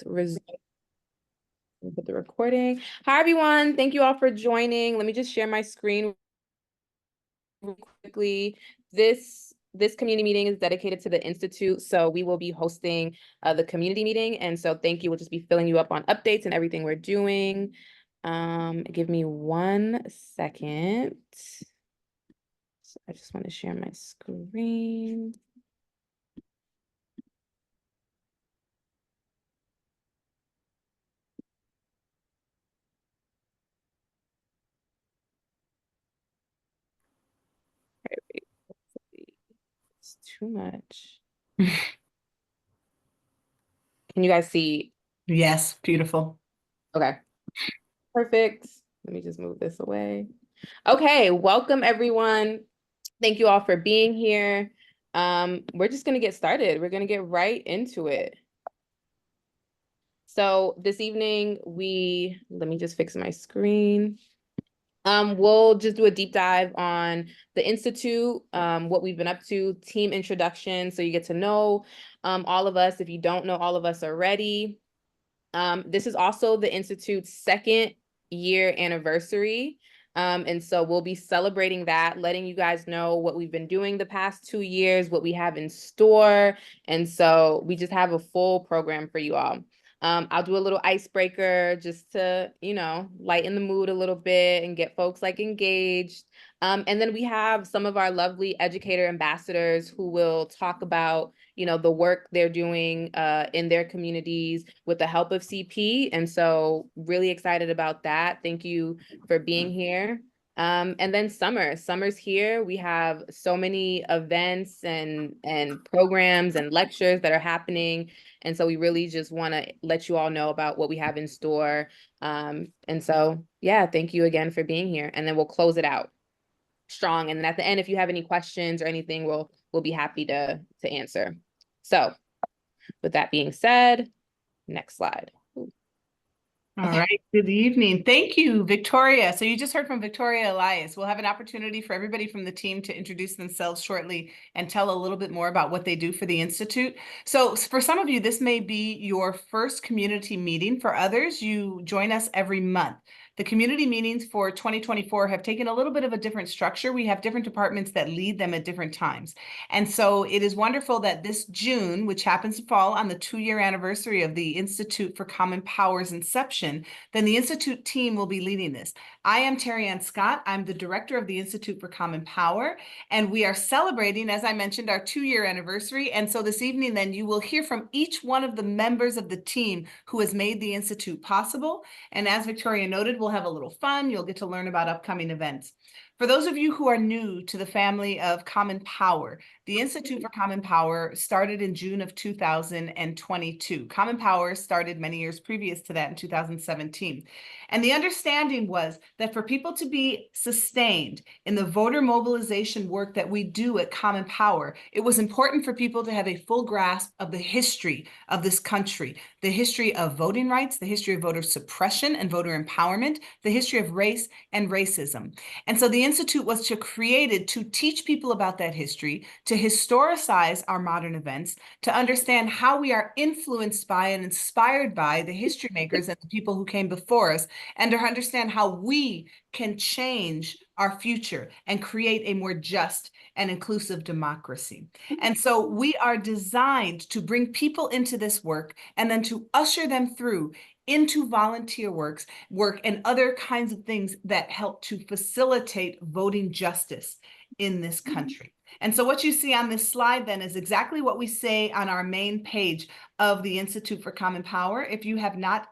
Resume with the recording. Hi, everyone. Thank you all for joining. Let me just share my screen real quickly. This community meeting is dedicated to the Institute, so we will be hosting the community meeting. And so thank you. We'll just be filling you up on updates and everything we're doing. Give me 1 second. So I just want to share my screen. It's too much. Can you guys see? Yes, beautiful. Okay, perfect. Let me just move this away. Okay, welcome everyone. Thank you all for being here. We're just gonna get started. We're gonna get right into it. So this evening, let me just fix my screen. We'll just do a deep dive on the Institute, what we've been up to, team introduction, so you get to know all of us if you don't know all of us already. This is also the Institute's second year anniversary. And so we'll be celebrating that, letting you guys know what we've been doing the past 2 years, what we have in store. And so we just have a full program for you all. I'll do a little icebreaker just to, lighten the mood a little bit and get folks engaged. And then we have some of our lovely educator ambassadors who will talk about the work they're doing in their communities with the help of CP. And so really excited about that. Thank you for being here. And then summer's here. We have so many events and programs and lectures that are happening. And so we really just want to let you all know about what we have in store. And so, yeah, thank you again for being here. And then we'll close it out strong. And then at the end, if you have any questions or anything, we'll be happy to answer. So with that being said, next slide. All right. Good evening. Thank you, Victoria. So you just heard from Victoria Elias. We'll have an opportunity for everybody from the team to introduce themselves shortly and tell a little bit more about what they do for the Institute. So for some of you, this may be your first community meeting. For others, you join us every month. The community meetings for 2024 have taken a little bit of a different structure. We have different departments that lead them at different times. And so it is wonderful that this June, which happens to fall on the 2-year anniversary of the Institute for Common Power's inception, then the Institute team will be leading this. I am Terry Ann Scott. I'm the director of the Institute for Common Power, and we are celebrating, as I mentioned, our 2-year anniversary. And so this evening, then, you will hear from each one of the members of the team who has made the Institute possible. And as Victoria noted, we'll have a little fun. You'll get to learn about upcoming events. For those of you who are new to the family of Common Power, the Institute for Common Power started in June of 2022. Common Power started many years previous to that in 2017. And the understanding was that for people to be sustained in the voter mobilization work that we do at Common Power, it was important for people to have a full grasp of the history of this country, the history of voting rights, the history of voter suppression and voter empowerment, the history of race and racism. And so the Institute was created to teach people about that history, to historicize our modern events, to understand how we are influenced by and inspired by the history makers and the people who came before us, and to understand how we can change our future and create a more just and inclusive democracy. And so we are designed to bring people into this work and then to usher them through into volunteer work and other kinds of things that help to facilitate voting justice in this country. And so what you see on this slide then is exactly what we say on our main page of the Institute for Common Power. If you have not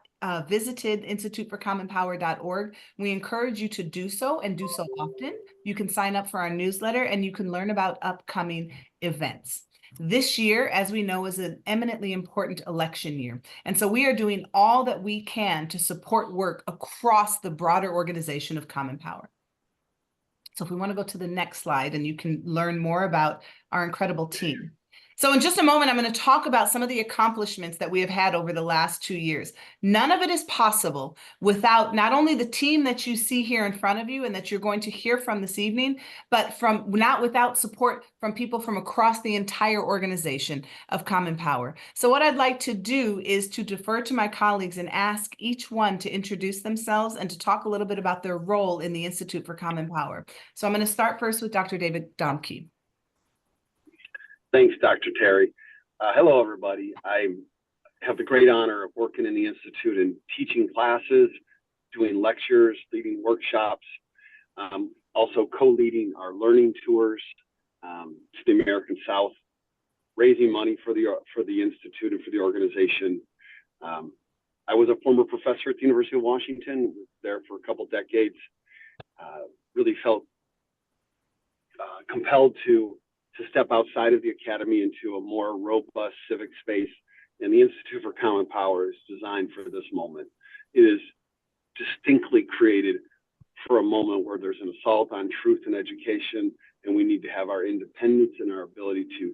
visited instituteforcommonpower.org, we encourage you to do so and do so often. You can sign up for our newsletter and you can learn about upcoming events. This year, as we know, is an eminently important election year. And so we are doing all that we can to support work across the broader organization of Common Power. So if we want to go to the next slide and you can learn more about our incredible team. So in just a moment, I'm going to talk about some of the accomplishments that we have had over the last 2 years. None of it is possible without not only the team that you see here in front of you and that you're going to hear from this evening, but not without support from people from across the entire organization of Common Power. So what I'd like to do is to defer to my colleagues and ask each one to introduce themselves and to talk a little bit about their role in the Institute for Common Power. So I'm going to start first with Dr. David Domke. Thanks, Dr. Terry. Hello, everybody. I have the great honor of working in the Institute and teaching classes, doing lectures, leading workshops, also co-leading our learning tours to the American South, raising money for the Institute and for the organization. I was a former professor at the University of Washington, was there for a couple decades, really felt compelled to step outside of the academy into a more robust civic space. And the Institute for Common Power is designed for this moment. It is distinctly created for a moment where there's an assault on truth and education, and we need to have our independence and our ability to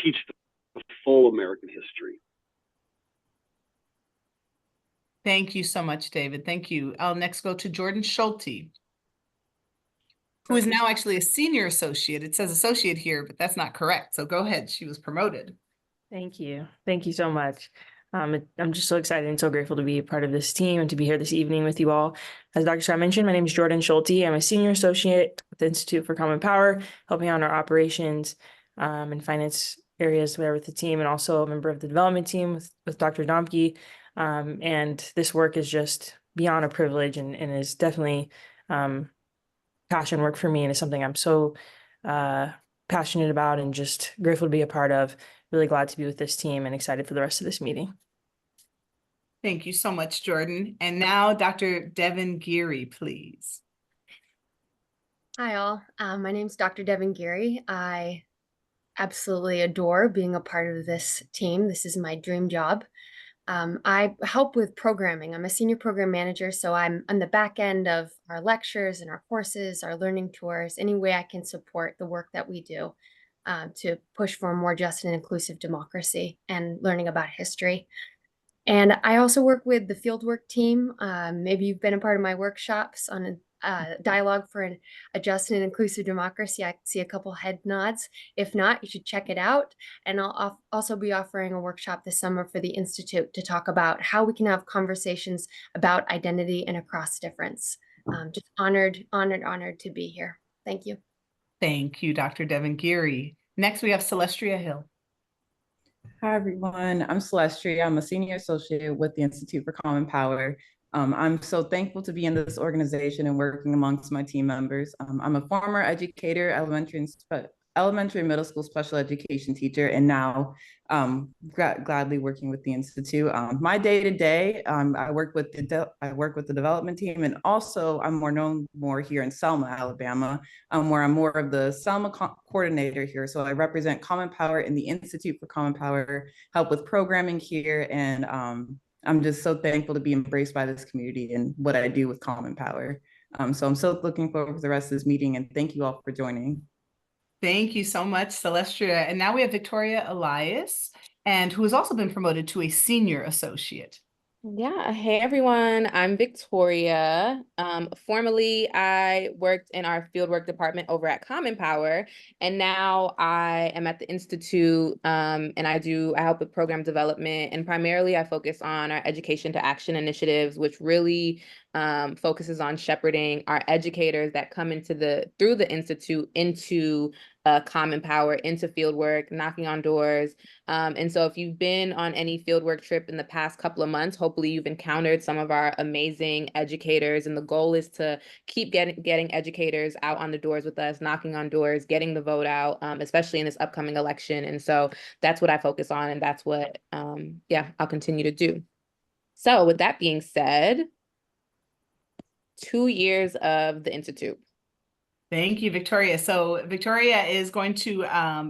teach the full American history. Thank you so much, David. Thank you. I'll next go to Jordan Schulte, who is now actually a senior associate. It says associate here, but that's not correct. So go ahead. She was promoted. Thank you. Thank you so much. I'm just so excited and so grateful to be a part of this team and to be here this evening with you all. As Dr. Scott mentioned, my name is Jordan Schulte. I'm a senior associate with the Institute for Common Power, helping out in our operations and finance areas there with the team, and also a member of the development team with Dr. Domke. And this work is just beyond a privilege and is definitely passion work for me, and it's something I'm so passionate about and just grateful to be a part of. Really glad to be with this team and excited for the rest of this meeting. Thank you so much, Jordan. And now Dr. Devin Geary, please. Hi, all. My name is Dr. Devin Geary. I absolutely adore being a part of this team. This is my dream job. I help with programming. I'm a senior program manager, so I'm on the back end of our lectures and our courses, our learning tours, any way I can support the work that we do to push for a more just and inclusive democracy and learning about history. And I also work with the fieldwork team. Maybe you've been a part of my workshops on dialogue for a just and inclusive democracy. I see a couple head nods. If not, you should check it out. And I'll also be offering a workshop this summer for the Institute to talk about how we can have conversations about identity and across difference. Just honored to be here. Thank you. Thank you, Dr. Devin Geary. Next, we have Celestria Hill. Hi, everyone. I'm Celestria. I'm a senior associate with the Institute for Common Power. I'm so thankful to be in this organization and working amongst my team members. I'm a former educator, elementary and middle school special education teacher, and now gladly working with the Institute. My day-to-day, I work with the development team, and also I'm known more here in Selma, Alabama, where I'm more of the Selma coordinator here. So I represent Common Power in the Institute for Common Power, help with programming here, and I'm just so thankful to be embraced by this community and what I do with Common Power. So I'm so looking forward to the rest of this meeting, and thank you all for joining. Thank you so much, Celestria. And now we have Victoria Elias, and who has also been promoted to a senior associate. Yeah, hey everyone, I'm Victoria. Formerly, I worked in our fieldwork department over at Common Power, and now I am at the Institute, and I help with program development, and primarily I focus on our education to action initiatives, which really focuses on shepherding our educators that come through the Institute into Common Power, into fieldwork, knocking on doors. And so if you've been on any fieldwork trip in the past couple of months, hopefully you've encountered some of our amazing educators. And the goal is to keep getting educators out on the doors with us, knocking on doors, getting the vote out, especially in this upcoming election. And so that's what I focus on, and that's what, I'll continue to do. So with that being said, 2 years of the Institute. Thank you, Victoria. So Victoria is going to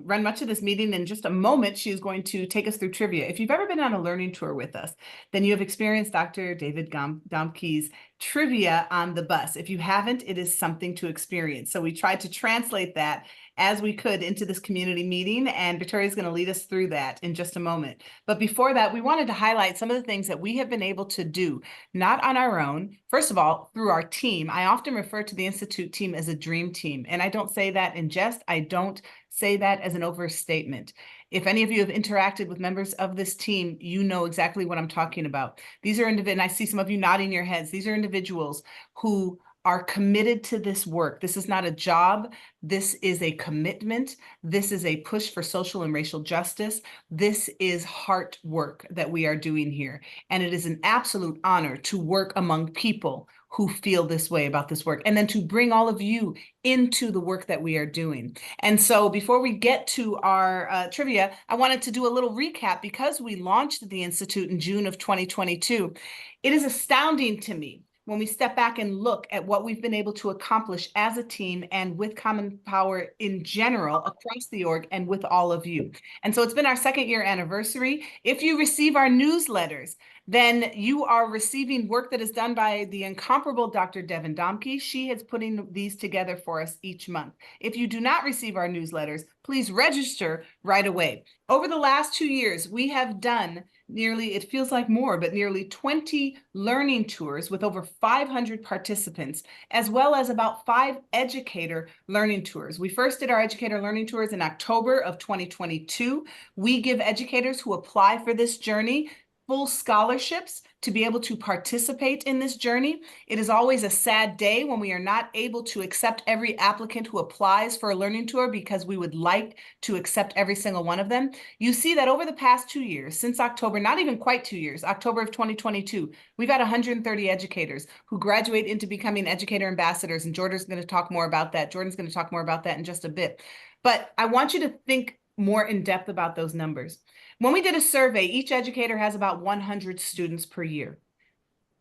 run much of this meeting. In just a moment, she is going to take us through trivia. If you've ever been on a learning tour with us, then you have experienced Dr. David Domke's trivia on the bus. If you haven't, it is something to experience. So we tried to translate that as we could into this community meeting, and Victoria is going to lead us through that in just a moment. But before that, we wanted to highlight some of the things that we have been able to do, not on our own. First of all, through our team. I often refer to the Institute team as a dream team, and I don't say that in jest. I don't say that as an overstatement. If any of you have interacted with members of this team, you know exactly what I'm talking about. These are individuals, and I see some of you nodding your heads. These are individuals who are committed to this work. This is not a job. This is a commitment. This is a push for social and racial justice. This is heart work that we are doing here. And it is an absolute honor to work among people who feel this way about this work, and then to bring all of you into the work that we are doing. And so before we get to our trivia, I wanted to do a little recap because we launched the Institute in June of 2022. It is astounding to me when we step back and look at what we've been able to accomplish as a team and with Common Power in general across the org and with all of you. And so it's been our 2nd year anniversary. If you receive our newsletters, then you are receiving work that is done by the incomparable Dr. Devin Domke. She is putting these together for us each month. If you do not receive our newsletters, please register right away. Over the last 2 years, we have done nearly, it feels like more, but nearly 20 learning tours with over 500 participants, as well as about 5 educator learning tours. We first did our educator learning tours in October of 2022. We give educators who apply for this journey full scholarships to be able to participate in this journey. It is always a sad day when we are not able to accept every applicant who applies for a learning tour because we would like to accept every single one of them. You see that over the past 2 years, since October, not even quite 2 years, October of 2022, we've had 130 educators who graduate into becoming educator ambassadors, and Jordan's going to talk more about that. Jordan's going to talk more about that in just a bit. But I want you to think more in depth about those numbers. When we did a survey, each educator has about 100 students per year.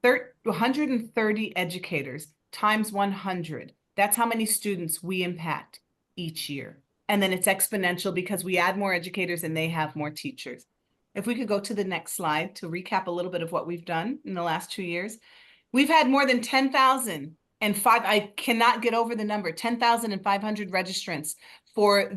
130 educators times 100. That's how many students we impact each year. And then it's exponential because we add more educators and they have more teachers. If we could go to the next slide to recap a little bit of what we've done in the last 2 years. We've had more than 10,005, I cannot get over the number, 10,500 registrants for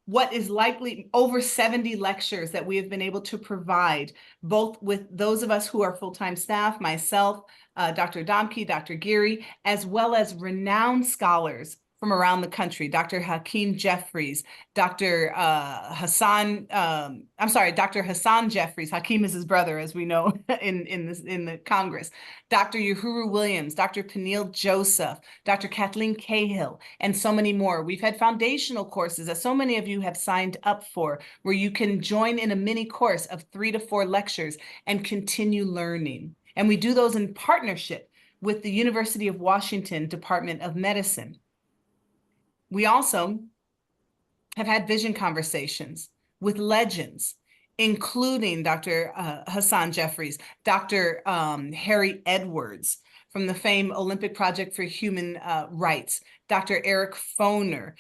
what is likely over 70 lectures that we have been able to provide, both with those of us who are full-time staff, myself, Dr. Domke, Dr. Geary, as well as renowned scholars from around the country, Dr. Hakeem Jeffries, Dr. Hassan Jeffries. Hakeem is his brother, as we know in the Congress. Dr. Uhuru Williams, Dr. Peniel Joseph, Dr. Kathleen Cahill, and so many more. We've had foundational courses that so many of you have signed up for, where you can join in a mini course of 3 to 4 lectures and continue learning. And we do those in partnership with the University of Washington Department of Medicine. We also have had vision conversations with legends, including Dr. Hassan Jeffries, Dr. Harry Edwards from the famed Olympic Project for Human Rights, Dr. Eric Foner,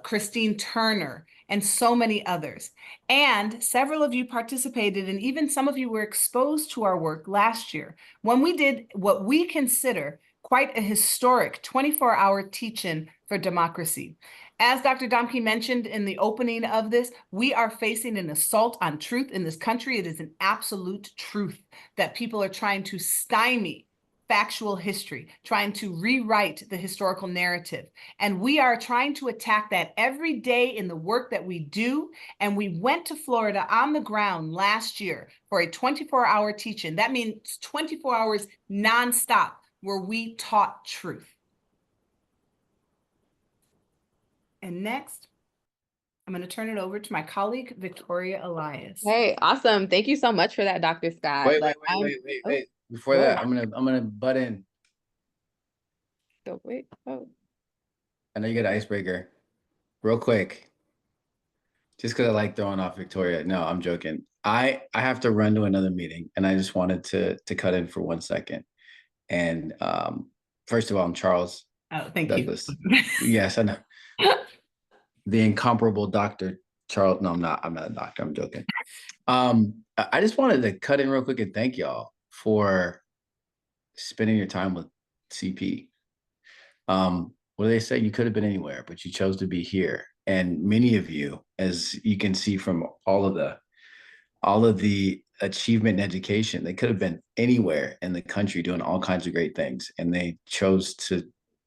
Christine Turner, and so many others. And several of you participated, and even some of you were exposed to our work last year when we did what we consider quite a historic 24-hour teach-in for democracy. As Dr. Domke mentioned in the opening of this, we are facing an assault on truth in this country. It is an absolute truth that people are trying to stymie factual history, trying to rewrite the historical narrative. And we are trying to attack that every day in the work that we do. And we went to Florida on the ground last year for a 24-hour teach-in. That means 24 hours nonstop, where we taught truth. And next, I'm going to turn it over to my colleague, Victoria Elias. Hey, awesome. Thank you so much for that, Dr. Scott. Wait. Before that, I'm gonna butt in. Wait. Oh. I know you got an icebreaker. Real quick. Just because I like throwing off Victoria. No, I'm joking. I have to run to another meeting, and I just wanted to cut in for 1 second. And first of all, I'm Charles. Oh, thank Douglas. you. Yes, I know. The incomparable Dr. Charles. No, I'm not a doctor. I'm joking. I just wanted to cut in real quick and thank y'all for spending your time with CP. what do they say? You could have been anywhere, but you chose to be here. And many of you, as you can see from all of the achievement in education, they could have been anywhere in the country doing all kinds of great things. And they chose to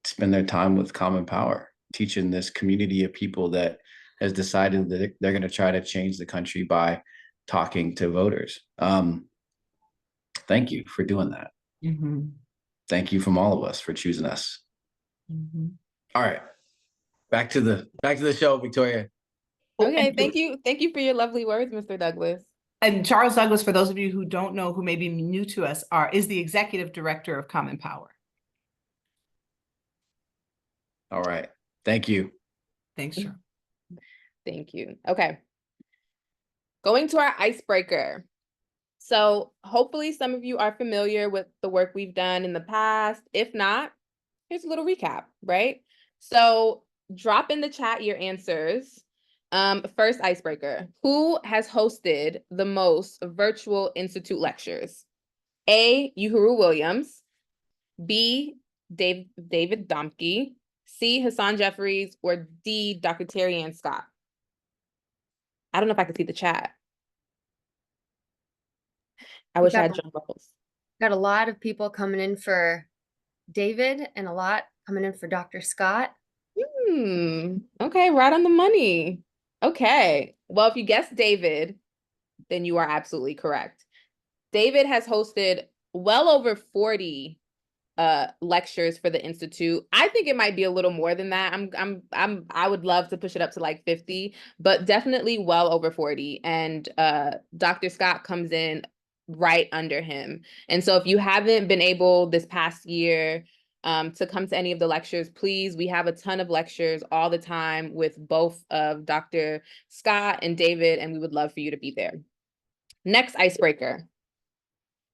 spend their time with Common Power, teaching this community of people that has decided that they're going to try to change the country by talking to voters. Thank you for doing that. Mm-hmm. Thank you from all of us for choosing us. Mm-hmm. All right. Back to the show, Victoria. Okay, thank you. Thank you for your lovely words, Mr. Douglas. And Charles Douglas, for those of you who don't know, who may be new to us, is the executive director of Common Power. All right. Thank you. Thanks, Charles. Thank you. Okay. Going to our icebreaker. So hopefully some of you are familiar with the work we've done in the past. If not, here's a little recap, right? So drop in the chat your answers. First icebreaker. Who has hosted the most virtual institute lectures? A, Uhuru Williams. B, David Domke. C, Hassan Jeffries. Or D, Dr. Terry Ann Scott. I don't know if I can see the chat. I wish I had drum rolls. Got a lot of people coming in for David and a lot coming in for Dr. Scott. Okay, right on the money. Okay. Well, if you guessed David, then you are absolutely correct. David has hosted well over 40 lectures for the Institute. I think it might be a little more than that. I would love to push it up to like 50, but definitely well over 40. And Dr. Scott comes in right under him. And so if you haven't been able this past year to come to any of the lectures, please, we have a ton of lectures all the time with both of Dr. Scott and David, and we would love for you to be there. Next icebreaker.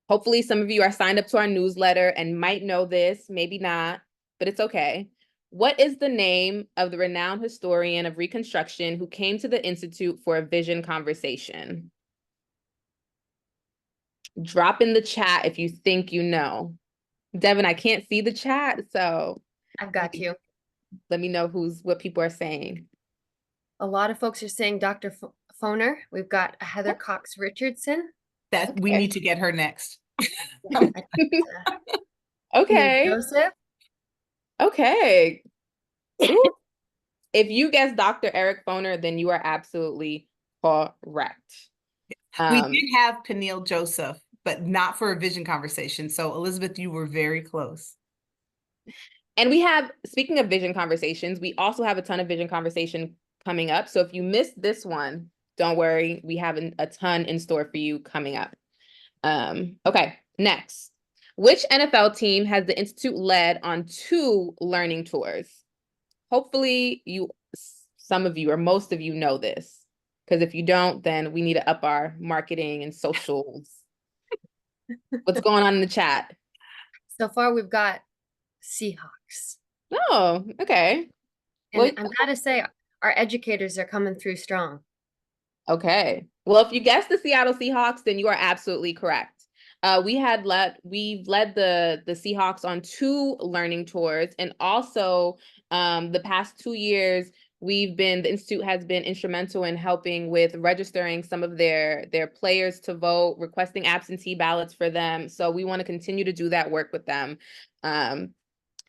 Hopefully some of you are signed up to our newsletter and might know this, maybe not, but it's okay. What is the name of the renowned historian of Reconstruction who came to the Institute for a vision conversation? Drop in the chat if you think you know. Devin, I can't see the chat, so I've got you. let me know what people are saying. A lot of folks are saying Dr. Foner. We've got Heather Cox Richardson. That we need to get her next. Okay. Joseph. Okay. Ooh. If you guess Dr. Eric Foner, then you are absolutely correct. We did have Peniel Joseph, but not for a vision conversation. So Elizabeth, you were very close. And we have, speaking of vision conversations, we also have a ton of vision conversation coming up. So if you missed this one, don't worry, we have a ton in store for you coming up. Okay, next. Which NFL team has the Institute led on 2 learning tours? Hopefully some of you or most of you know this, because if you don't, then we need to up our marketing and socials. What's going on in the chat? So far, we've got Seahawks. Oh, okay. And Well, I'm gotta say, our educators are coming through strong. okay. Well, if you guessed the Seattle Seahawks, then you are absolutely correct. We've led the Seahawks on 2 learning tours, and also the past 2 years, the Institute has been instrumental in helping with registering some of their players to vote, requesting absentee ballots for them. So we want to continue to do that work with them. So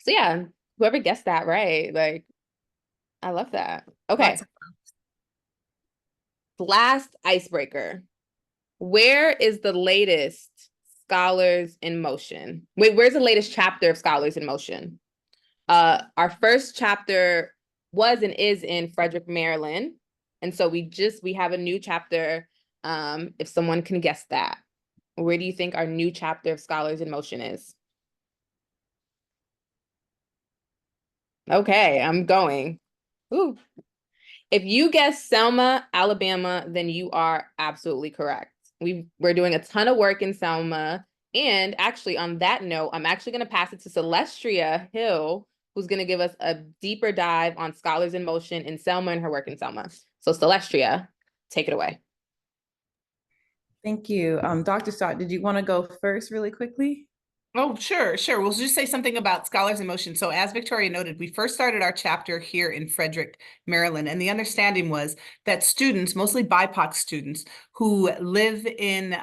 yeah, whoever guessed that right, like, I love that. Okay. Last icebreaker. Where is the latest Scholars in Motion? Wait, where's the latest chapter of Scholars in Motion? Our first chapter was and is in Frederick, Maryland. And so we have a new chapter. If someone can guess that, where do you think our new chapter of Scholars in Motion is? Okay, I'm going. Ooh. If you guess Selma, Alabama, then you are absolutely correct. We're doing a ton of work in Selma. And actually, on that note, I'm actually going to pass it to Celestria Hill, who's going to give us a deeper dive on Scholars in Motion in Selma and her work in Selma. So Celestria, take it away. Thank you. Dr. Scott, did you want to go first really quickly? Oh, sure, sure. We'll just say something about Scholars in Motion. So as Victoria noted, we first started our chapter here in Frederick, Maryland, and the understanding was that students, mostly BIPOC students, who live in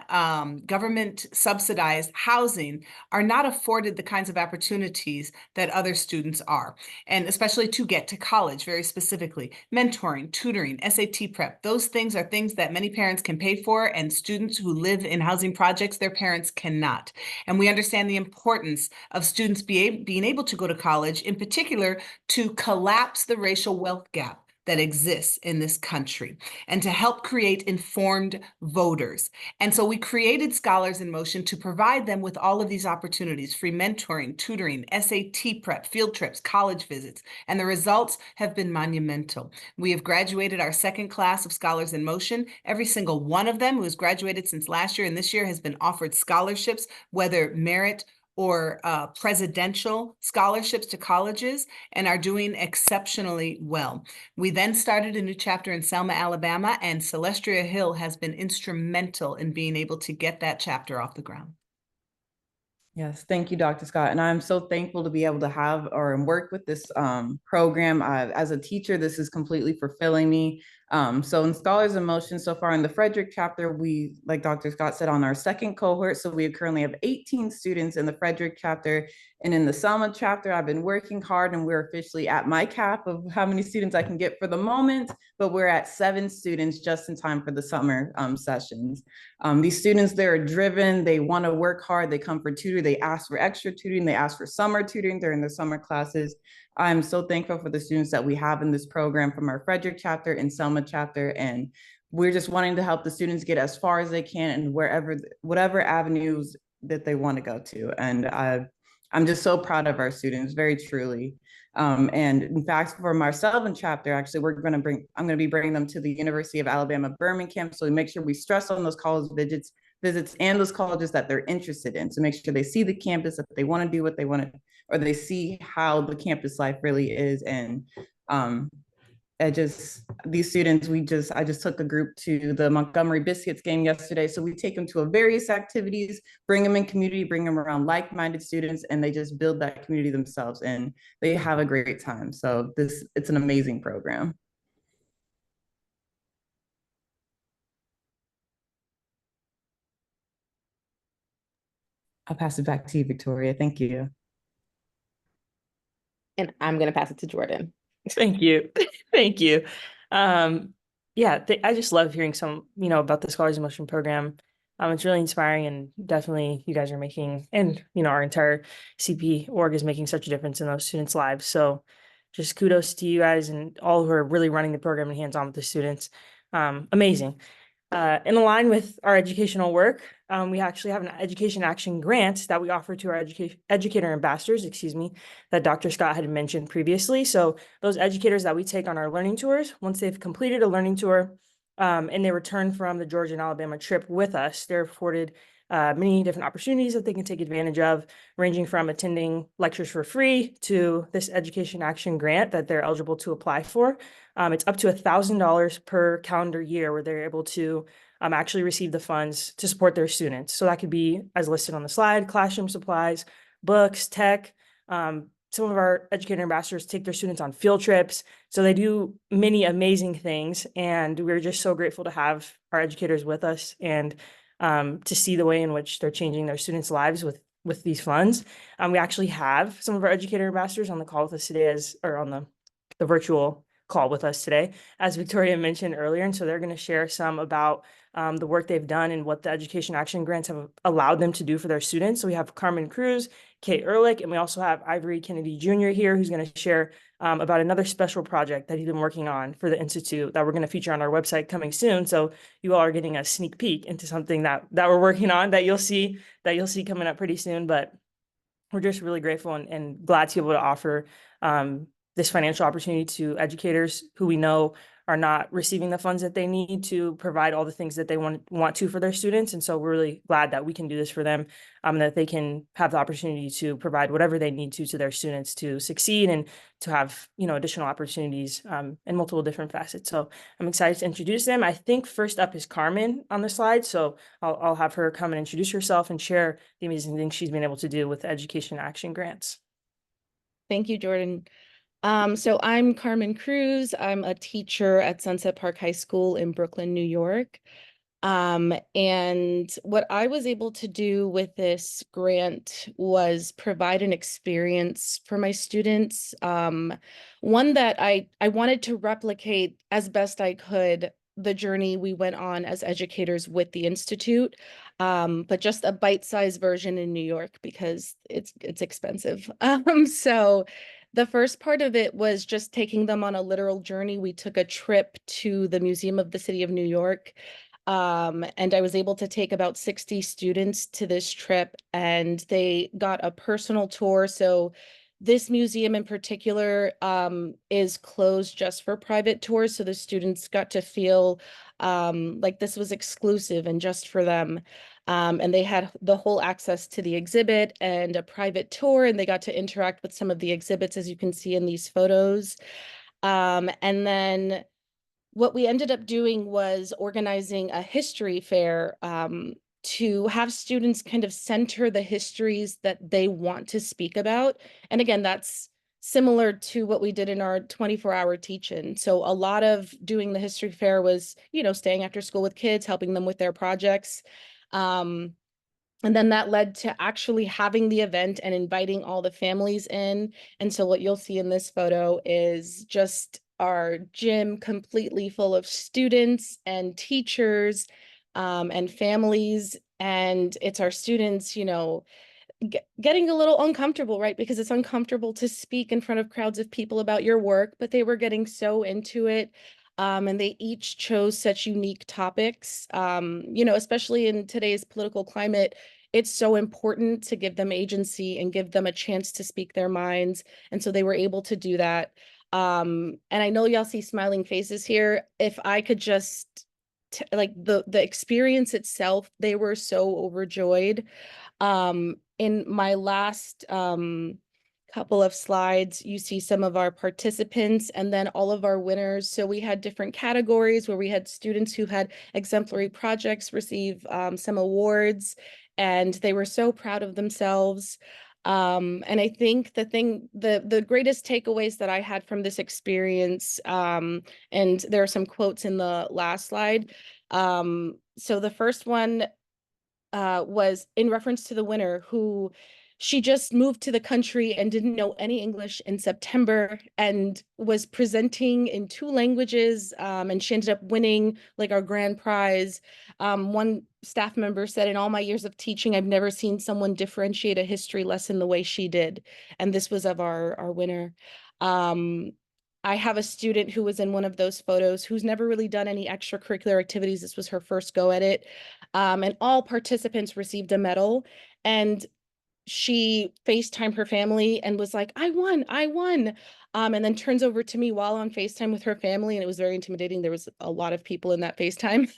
government subsidized housing are not afforded the kinds of opportunities that other students are, and especially to get to college, very specifically. Mentoring, tutoring, SAT prep, those things are things that many parents can pay for, and students who live in housing projects, their parents cannot. And we understand the importance of students being able to go to college, in particular, to collapse the racial wealth gap that exists in this country and to help create informed voters. And so we created Scholars in Motion to provide them with all of these opportunities: free mentoring, tutoring, SAT prep, field trips, college visits, and the results have been monumental. We have graduated our second class of Scholars in Motion. Every single one of them who has graduated since last year and this year has been offered scholarships, whether merit or presidential scholarships to colleges, and are doing exceptionally well. We then started a new chapter in Selma, Alabama, and Celestria Hill has been instrumental in being able to get that chapter off the ground. Yes, thank you, Dr. Scott. And I'm so thankful to be able to have or work with this program. As a teacher, this is completely fulfilling me. So in Scholars in Motion, so far in the Frederick chapter, we, like Dr. Scott said, on our second cohort. So we currently have 18 students in the Frederick chapter. And in the Selma chapter, I've been working hard, and we're officially at my cap of how many students I can get for the moment, but we're at 7 students just in time for the summer sessions. These students, they're driven, they want to work hard, they come for tutor, they ask for extra tutoring, they ask for summer tutoring during the summer classes. I'm so thankful for the students that we have in this program from our Frederick chapter and Selma chapter, and we're just wanting to help the students get as far as they can and whatever avenues that they want to go to. And I'm just so proud of our students, very truly. And in fact, for our Sullivan chapter, actually, I'm going to be bringing them to the University of Alabama, Birmingham. So we make sure we stress on those college visits and those colleges that they're interested in, to make sure they see the campus, that they want to do what they want to, or they see how the campus life really is. And these students, I just took a group to the Montgomery Biscuits game yesterday. So we take them to various activities, bring them in community, bring them around like-minded students, and they just build that community themselves, and they have a great time. So it's an amazing program. I'll pass it back to you, Victoria. Thank you. And I'm going to pass it to Jordan. Thank you. Thank you. Yeah, I just love hearing some, about the Scholars in Motion program. It's really inspiring, and definitely you guys are making, and, our entire CP org is making such a difference in those students' lives. So just kudos to you guys and all who are really running the program and hands-on with the students. Amazing. In line with our educational work, we actually have an education action grant that we offer to our educator ambassadors, that Dr. Scott had mentioned previously. So those educators that we take on our learning tours, once they've completed a learning tour and they return from the Georgia and Alabama trip with us, they're afforded many different opportunities that they can take advantage of, ranging from attending lectures for free to this education action grant that they're eligible to apply for. It's up to $1,000 per calendar year where they're able to actually receive the funds to support their students. So that could be, as listed on the slide, classroom supplies, books, tech. Some of our educator ambassadors take their students on field trips. So they do many amazing things. And we're just so grateful to have our educators with us and to see the way in which they're changing their students' lives with these funds. We actually have some of our educator ambassadors on the call with us today, on the virtual call with us today, as Victoria mentioned earlier. And so they're going to share some about the work they've done and what the education action grants have allowed them to do for their students. So we have Carmen Cruz, Kate Ehrlich, and we also have Ivory Kennedy Jr. here, who's going to share about another special project that he's been working on for the Institute that we're going to feature on our website coming soon. So you all are getting a sneak peek into something that we're working on that you'll see coming up pretty soon. But we're just really grateful and glad to be able to offer this financial opportunity to educators who we know are not receiving the funds that they need to provide all the things that they want to for their students. And so we're really glad that we can do this for them, that they can have the opportunity to provide whatever they need to their students to succeed and to have, additional opportunities in multiple different facets. So I'm excited to introduce them. I think first up is Carmen on the slide. So I'll have her come and introduce herself and share the amazing things she's been able to do with the Education Action Grants. Thank you, Jordan. So I'm Carmen Cruz. I'm a teacher at Sunset Park High School in Brooklyn, New York. And what I was able to do with this grant was provide an experience for my students, one that I wanted to replicate as best I could the journey we went on as educators with the Institute, but just a bite-sized version in New York because it's expensive. So the first part of it was just taking them on a literal journey. We took a trip to the Museum of the City of New York. And I was able to take about 60 students to this trip, and they got a personal tour. So this museum in particular is closed just for private tours. So the students got to feel like this was exclusive and just for them. And they had the whole access to the exhibit and a private tour, and they got to interact with some of the exhibits, as you can see in these photos. And then what we ended up doing was organizing a history fair to have students kind of center the histories that they want to speak about. And again, that's similar to what we did in our 24-hour teach-in. So a lot of doing the history fair was, staying after school with kids, helping them with their projects. And then that led to actually having the event and inviting all the families in. And so what you'll see in this photo is just our gym completely full of students and teachers and families. And it's our students, getting a little uncomfortable, right? Because it's uncomfortable to speak in front of crowds of people about your work, but they were getting so into it. And they each chose such unique topics, especially in today's political climate. It's so important to give them agency and give them a chance to speak their minds. And so they were able to do that. And I know y'all see smiling faces here. If I could just like the experience itself, they were so overjoyed. In my last couple of slides, you see some of our participants and then all of our winners. So we had different categories where we had students who had exemplary projects receive some awards, and they were so proud of themselves. And I think the greatest takeaways that I had from this experience, and there are some quotes in the last slide. So the first one was in reference to the winner, who she just moved to the country and didn't know any English in September and was presenting in 2 languages, and she ended up winning like our grand prize. One staff member said, in all my years of teaching, I've never seen someone differentiate a history lesson the way she did. And this was of our winner. I have a student who was in one of those photos who's never really done any extracurricular activities. This was her first go at it. And all participants received a medal. And she FaceTimed her family and was like, I won. And then turns over to me while on FaceTime with her family. And it was very intimidating. There was a lot of people in that FaceTime.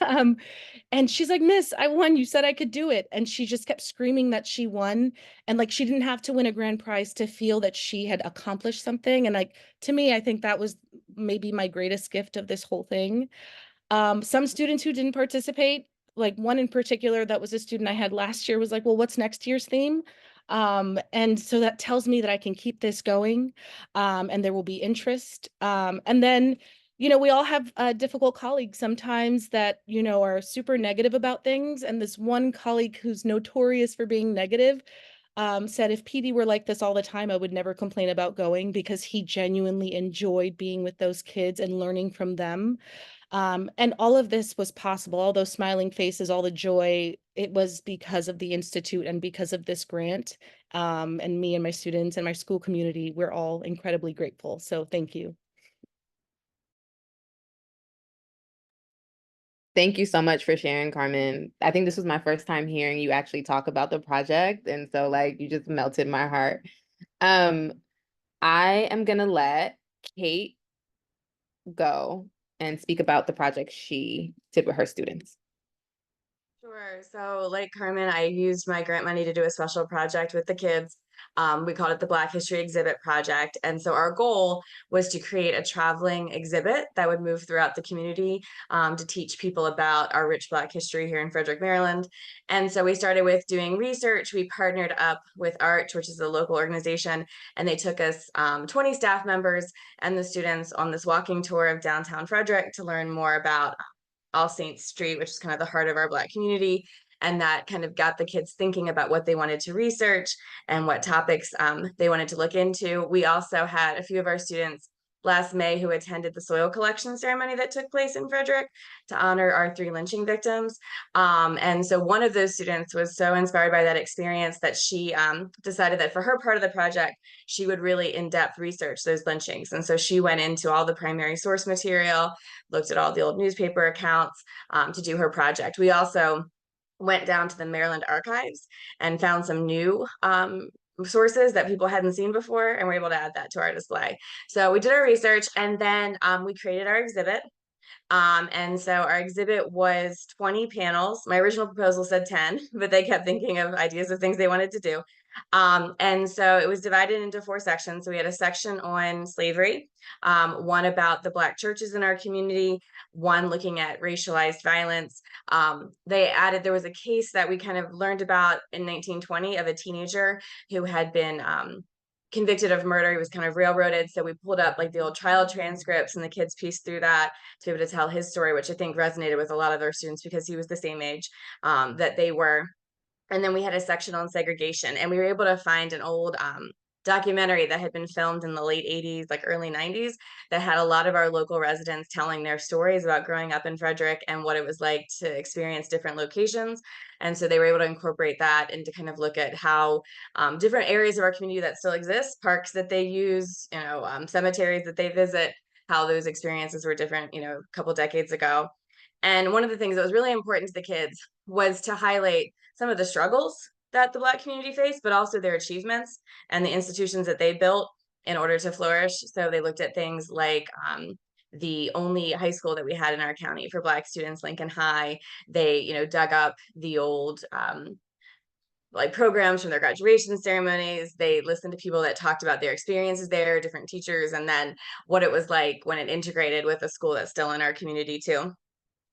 And she's like, Miss, I won. You said I could do it. And she just kept screaming that she won. And like, she didn't have to win a grand prize to feel that she had accomplished something. And like, to me, I think that was maybe my greatest gift of this whole thing. Some students who didn't participate, like one in particular that was a student I had last year, was like, well, what's next year's theme? And so that tells me that I can keep this going, and there will be interest. And then, we all have difficult colleagues sometimes that, are super negative about things. And this one colleague who's notorious for being negative said, if PD were like this all the time, I would never complain about going, because he genuinely enjoyed being with those kids and learning from them. And all of this was possible, all those smiling faces, all the joy, it was because of the Institute and because of this grant. And me and my students and my school community, we're all incredibly grateful. So thank you. Thank you so much for sharing, Carmen. I think this was my first time hearing you actually talk about the project. And so like, you just melted my heart. I am gonna let Kate go. and speak about the project she did with her students. Sure. So like Carmen, I used my grant money to do a special project with the kids. We called it the Black History Exhibit Project. And so our goal was to create a traveling exhibit that would move throughout the community to teach people about our rich Black history here in Frederick, Maryland. And so we started with doing research. We partnered up with ARCH, which is a local organization, and they took us 20 staff members and the students on this walking tour of downtown Frederick to learn more about All Saints Street, which is kind of the heart of our Black community. And that kind of got the kids thinking about what they wanted to research and what topics they wanted to look into. We also had a few of our students last May who attended the soil collection ceremony that took place in Frederick to honor our 3 lynching victims. And so one of those students was so inspired by that experience that she decided that for her part of the project, she would really in-depth research those lynchings. And so she went into all the primary source material, looked at all the old newspaper accounts to do her project. We also went down to the Maryland archives and found some new sources that people hadn't seen before, and we're able to add that to our display. So we did our research, and then we created our exhibit. And so our exhibit was 20 panels. My original proposal said 10, but they kept thinking of ideas of things they wanted to do. And so it was divided into 4 sections. So we had a section on slavery, one about the Black churches in our community, one looking at racialized violence. There was a case that we kind of learned about in 1920 of a teenager who had been convicted of murder. He was kind of railroaded. So we pulled up like the old trial transcripts, and the kids pieced through that to be able to tell his story, which I think resonated with a lot of our students because he was the same age that they were. And then we had a section on segregation, and we were able to find an old documentary that had been filmed in the late 80s, like early 90s, that had a lot of our local residents telling their stories about growing up in Frederick and what it was like to experience different locations. And so they were able to incorporate that and to kind of look at how different areas of our community that still exist, parks that they use, cemeteries that they visit, how those experiences were different, a couple decades ago. And one of the things that was really important to the kids was to highlight some of the struggles that the Black community faced, but also their achievements and the institutions that they built in order to flourish. So they looked at things like the only high school that we had in our county for Black students, Lincoln High. They, dug up the old like programs from their graduation ceremonies. They listened to people that talked about their experiences there, different teachers, and then what it was like when it integrated with a school that's still in our community too.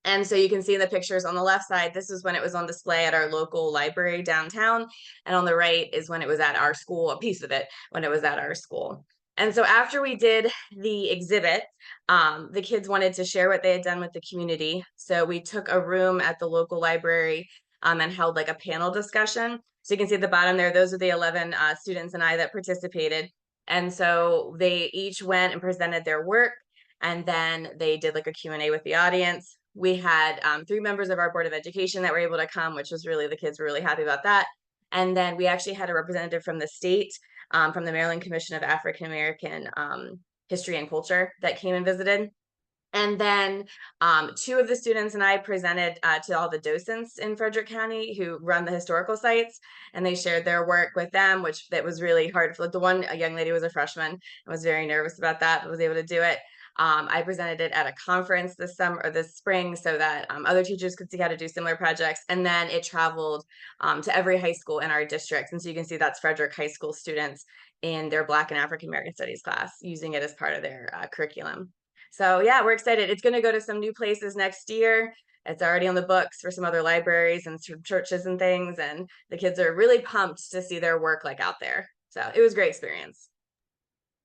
And so you can see in the pictures on the left side, this is when it was on display at our local library downtown. And on the right is when it was at our school, a piece of it, when it was at our school. And so after we did the exhibit, the kids wanted to share what they had done with the community. So we took a room at the local library and held like a panel discussion. So you can see at the bottom there, those are the 11 students and I that participated. And so they each went and presented their work. And then they did like a Q&A with the audience. We had 3 members of our Board of Education that were able to come, which was really, the kids were really happy about that. And then we actually had a representative from the state, from the Maryland Commission of African American History and Culture that came and visited. And then 2 of the students and I presented to all the docents in Frederick County who run the historical sites, and they shared their work with them, which that was really hard. For the one, a young lady was a freshman and was very nervous about that, but was able to do it. I presented it at a conference this summer or this spring so that other teachers could see how to do similar projects. And then it traveled to every high school in our district. And so you can see that's Frederick High School students in their Black and African American Studies class using it as part of their curriculum. So yeah, we're excited. It's going to go to some new places next year. It's already on the books for some other libraries and some churches and things. And the kids are really pumped to see their work like out there. So it was a great experience.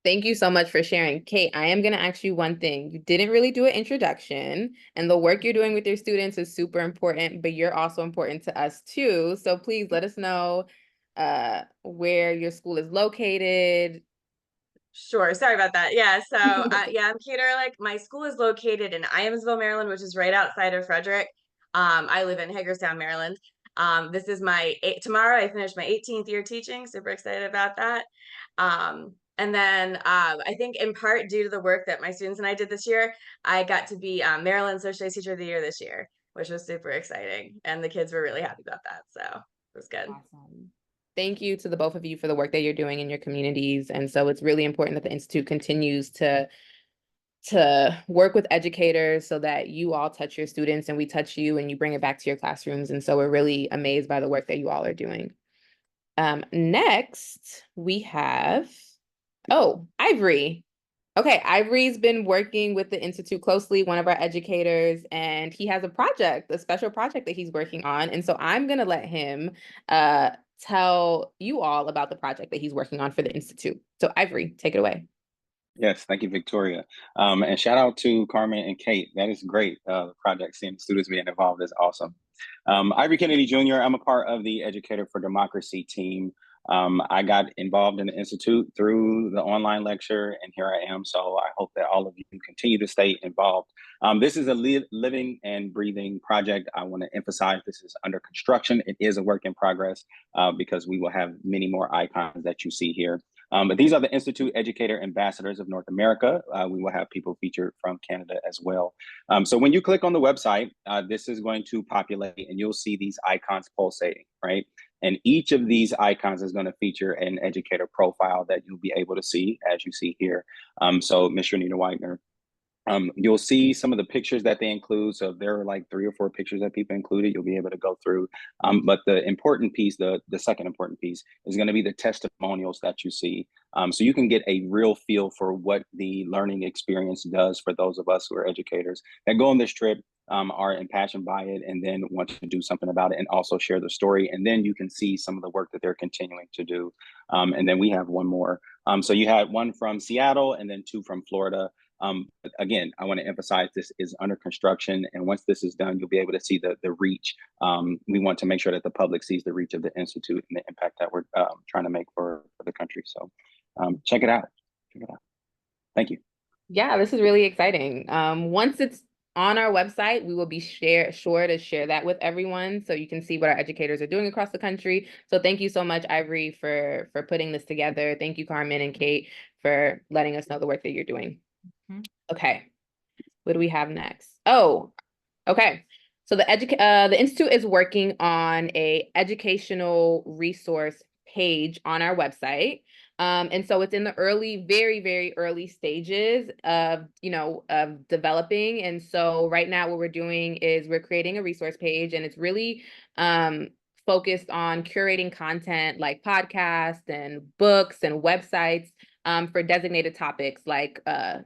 Thank you so much for sharing. Kate, I am going to ask you one thing. You didn't really do an introduction, and the work you're doing with your students is super important, but you're also important to us too. So please let us know where your school is located. Sure. Sorry about that. Yeah. So I'm Kate Ehrlich. My school is located in Iamsville, Maryland, which is right outside of Frederick. I live in Hagerstown, Maryland. This is tomorrow I finish my 18th year teaching. Super excited about that. And then I think in part due to the work that my students and I did this year, I got to be Maryland Social Studies Teacher of the Year this year, which was super exciting. And the kids were really happy about that. So it was good. Awesome. Thank you to the both of you for the work that you're doing in your communities. And so it's really important that the Institute continues to to work with educators so that you all touch your students and we touch you and you bring it back to your classrooms. And so we're really amazed by the work that you all are doing. Next, we have, Ivory. Okay, Ivory's been working with the Institute closely, one of our educators, and he has a special project that he's working on. And so I'm gonna let him tell you all about the project that he's working on for the Institute. So Ivory, take it away. Yes, thank you, Victoria. And shout out to Carmen and Kate. That is great. The project, seeing students being involved is awesome. Ivory Kennedy Jr., I'm a part of the Educator for Democracy team. I got involved in the Institute through the online lecture, and here I am. So I hope that all of you continue to stay involved. This is a living and breathing project. I want to emphasize this is under construction. It is a work in progress because we will have many more icons that you see here. But these are the Institute Educator Ambassadors of North America. We will have people featured from Canada as well. So when you click on the website, this is going to populate and you'll see these icons pulsating, right? And each of these icons is going to feature an educator profile that you'll be able to see, as you see here. So Ms. Shanita Widener, you'll see some of the pictures that they include. So if there are like 3 or 4 pictures that people included, you'll be able to go through. But the important piece, the second important piece, is going to be the testimonials that you see. So you can get a real feel for what the learning experience does for those of us who are educators that go on this trip, are impassioned by it, and then want to do something about it and also share the story. And then you can see some of the work that they're continuing to do. And then we have one more. So you had one from Seattle and then 2 from Florida. But again, I want to emphasize this is under construction. And once this is done, you'll be able to see the reach. We want to make sure that the public sees the reach of the Institute and the impact that we're trying to make for the country. So check it out. Check it out. Thank you. Yeah, this is really exciting. Once it's on our website, we will be sure to share that with everyone so you can see what our educators are doing across the country. So thank you so much, Ivory, for putting this together. Thank you, Carmen and Kate, for letting us know the work that you're doing. Okay, what do we have next? Oh, okay. So the Institute is working on a educational resource page on our website. And so it's in the very, very early stages of, of developing. And so right now what we're doing is we're creating a resource page, and it's really focused on curating content like podcasts and books and websites for designated topics like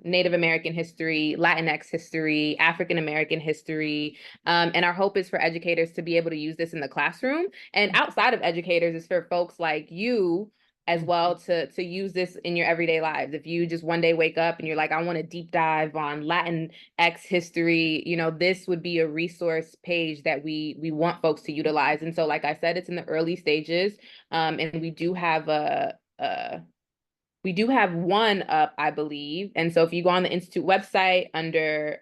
Native American history, Latinx history, African American history. And our hope is for educators to be able to use this in the classroom. And outside of educators is for folks like you as well to use this in your everyday lives. If you just one day wake up and you're like, I want to deep dive on Latinx history, this would be a resource page that we want folks to utilize. And so, like I said, it's in the early stages, and we do have one up, I believe. And so if you go on the Institute website under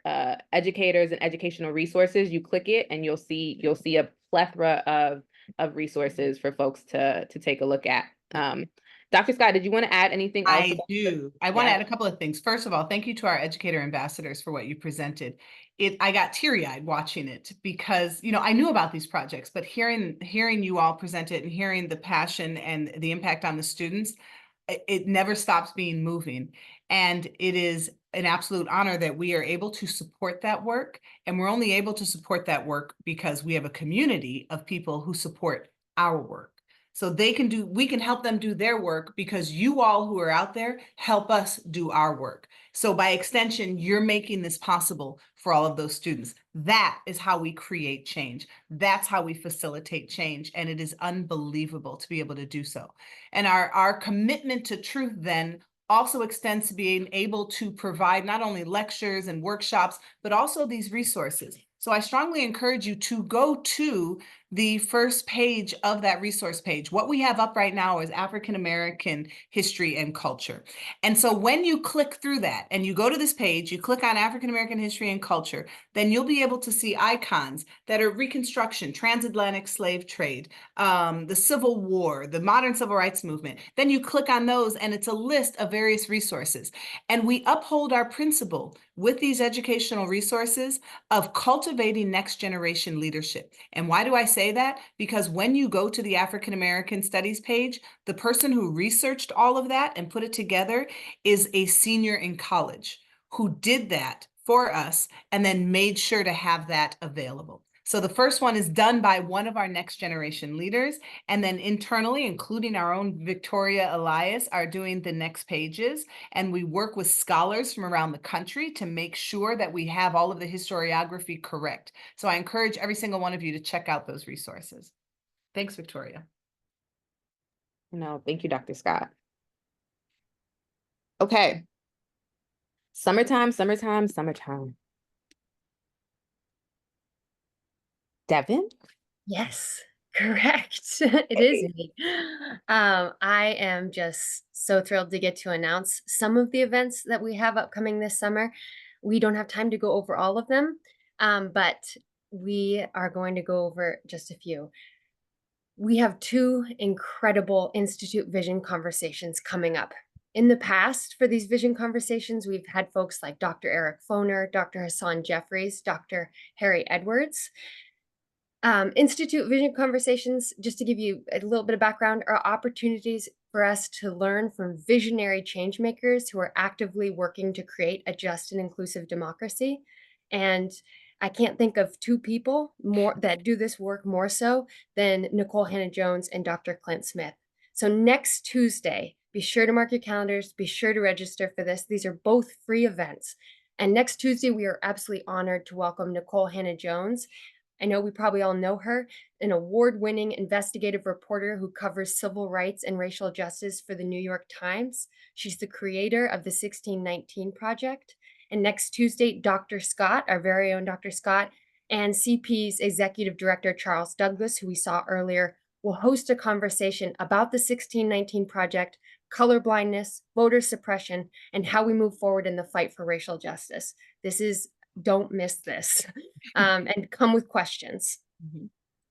educators and educational resources, you click it and you'll see a plethora of resources for folks to take a look at. Dr. Scott, did you want to add anything else? I do. I want to add a couple of things. First of all, thank you to our educator ambassadors for what you presented. I got teary-eyed watching it because, I knew about these projects, but hearing you all present it and hearing the passion and the impact on the students, it never stops being moving. And it is an absolute honor that we are able to support that work. And we're only able to support that work because we have a community of people who support our work. So we can help them do their work because you all who are out there help us do our work. So by extension, you're making this possible for all of those students. That is how we create change. That's how we facilitate change. And it is unbelievable to be able to do so. And our commitment to truth then also extends to being able to provide not only lectures and workshops, but also these resources. So I strongly encourage you to go to the first page of that resource page. What we have up right now is African American history and culture. And so when you click through that and you go to this page, you click on African American history and culture, then you'll be able to see icons that are Reconstruction, transatlantic slave trade, the Civil War, the modern civil rights movement. Then you click on those and it's a list of various resources. And we uphold our principle with these educational resources of cultivating next generation leadership. And why do I say that? Because when you go to the African American Studies page, the person who researched all of that and put it together is a senior in college who did that for us and then made sure to have that available. So the first one is done by one of our next generation leaders, and then internally, including our own Victoria Elias, are doing the next pages. And we work with scholars from around the country to make sure that we have all of the historiography correct. So I encourage every single one of you to check out those resources. Thanks, Victoria. No, thank you, Dr. Scott. Okay. Summertime, summertime, summertime. Devin? Yes, correct. It is me. I am just so thrilled to get to announce some of the events that we have upcoming this summer. We don't have time to go over all of them, but we are going to go over just a few. We have two incredible Institute Vision conversations coming up. In the past, for these vision conversations, we've had folks like Dr. Eric Foner, Dr. Hassan Jeffries, Dr. Harry Edwards. Institute Vision Conversations, just to give you a little bit of background, are opportunities for us to learn from visionary change makers who are actively working to create a just and inclusive democracy. And I can't think of two people more that do this work more so than Nicole Hannah-Jones and Dr. Clint Smith. So next Tuesday, be sure to mark your calendars, be sure to register for this. These are both free events. And next Tuesday, we are absolutely honored to welcome Nicole Hannah-Jones. I know we probably all know her, an award-winning investigative reporter who covers civil rights and racial justice for the New York Times. She's the creator of the 1619 Project. And next Tuesday, Dr. Scott, our very own Dr. Scott, and CP's executive director, Charles Douglas, who we saw earlier, will host a conversation about the 1619 Project, colorblindness, voter suppression, and how we move forward in the fight for racial justice. Don't miss this, and come with questions.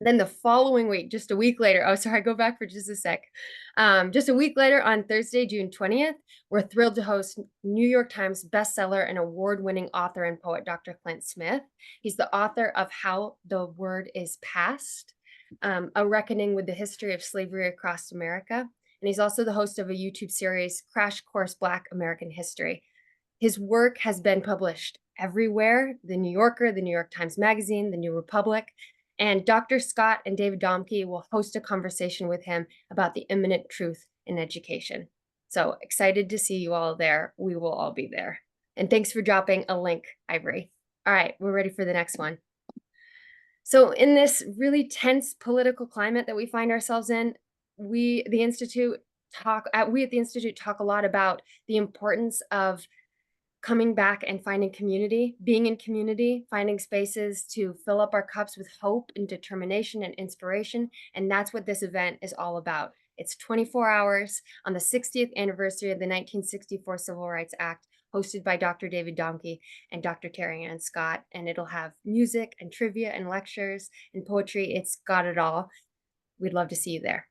Then the following week, just a week later, go back for just a sec. Just a week later on Thursday, June 20th, we're thrilled to host New York Times bestseller and award-winning author and poet, Dr. Clint Smith. He's the author of How the Word is Passed, A Reckoning with the History of Slavery Across America. And he's also the host of a YouTube series, Crash Course Black American History. His work has been published everywhere, The New Yorker, The New York Times Magazine, The New Republic, and Dr. Scott and David Domke will host a conversation with him about the imminent truth in education. So excited to see you all there. We will all be there. And thanks for dropping a link, Ivory. All right, we're ready for the next one. So in this really tense political climate that we find ourselves in, we at the Institute talk a lot about the importance of coming back and finding community, being in community, finding spaces to fill up our cups with hope and determination and inspiration. And that's what this event is all about. It's 24 hours on the 60th anniversary of the 1964 Civil Rights Act, hosted by Dr. David Domke and Dr. Terry Ann Scott. And it'll have music and trivia and lectures and poetry. It's got it all. We'd love to see you there.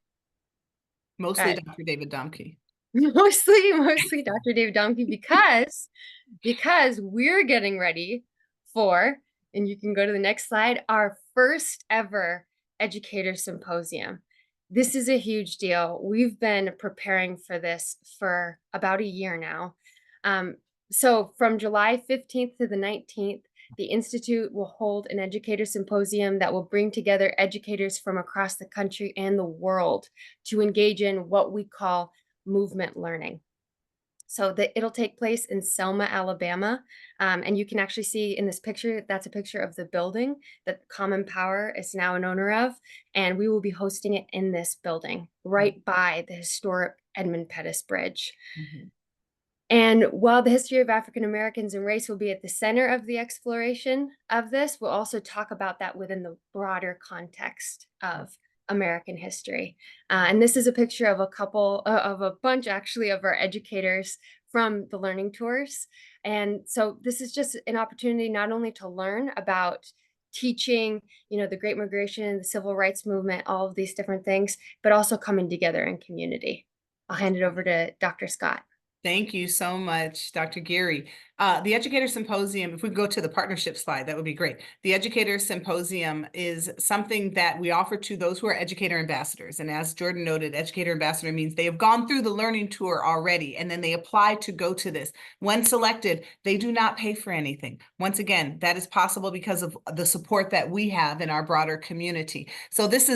Mostly Dr. David Domke. Mostly Dr. David Domke, because we're getting ready for, and you can go to the next slide, our first ever Educator Symposium. This is a huge deal. We've been preparing for this for about a year now. So from July 15th to the 19th, the Institute will hold an Educator Symposium that will bring together educators from across the country and the world to engage in what we call movement learning. So it'll take place in Selma, Alabama. And you can actually see in this picture, that's a picture of the building that Common Power is now an owner of. And we will be hosting it in this building, right by the historic Edmund Pettus Bridge. And while the history of African Americans and race will be at the center of the exploration of this, we'll also talk about that within the broader context of American history. And this is a picture of a bunch actually of our educators from the learning tours. And so this is just an opportunity not only to learn about teaching, the Great Migration, the Civil Rights Movement, all of these different things, but also coming together in community. I'll hand it over to Dr. Scott. Thank you so much, Dr. Geary. The Educator Symposium, if we go to the partnership slide, that would be great. The Educator Symposium is something that we offer to those who are Educator Ambassadors. And as Jordan noted, Educator Ambassador means they have gone through the learning tour already, and then they apply to go to this. When selected, they do not pay for anything. Once again, that is possible because of the support that we have in our broader community. So this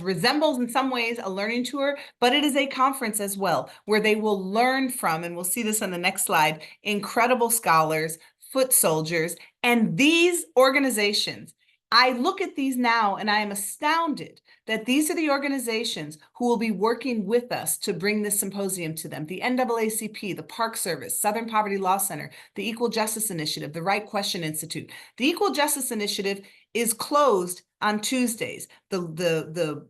resembles in some ways a learning tour, but it is a conference as well, where they will learn from, and we'll see this on the next slide, incredible scholars, foot soldiers, and these organizations. I look at these now and I am astounded that these are the organizations who will be working with us to bring this symposium to them. The NAACP, the Park Service, Southern Poverty Law Center, the Equal Justice Initiative, the Right Question Institute. The Equal Justice Initiative is closed on Tuesdays. The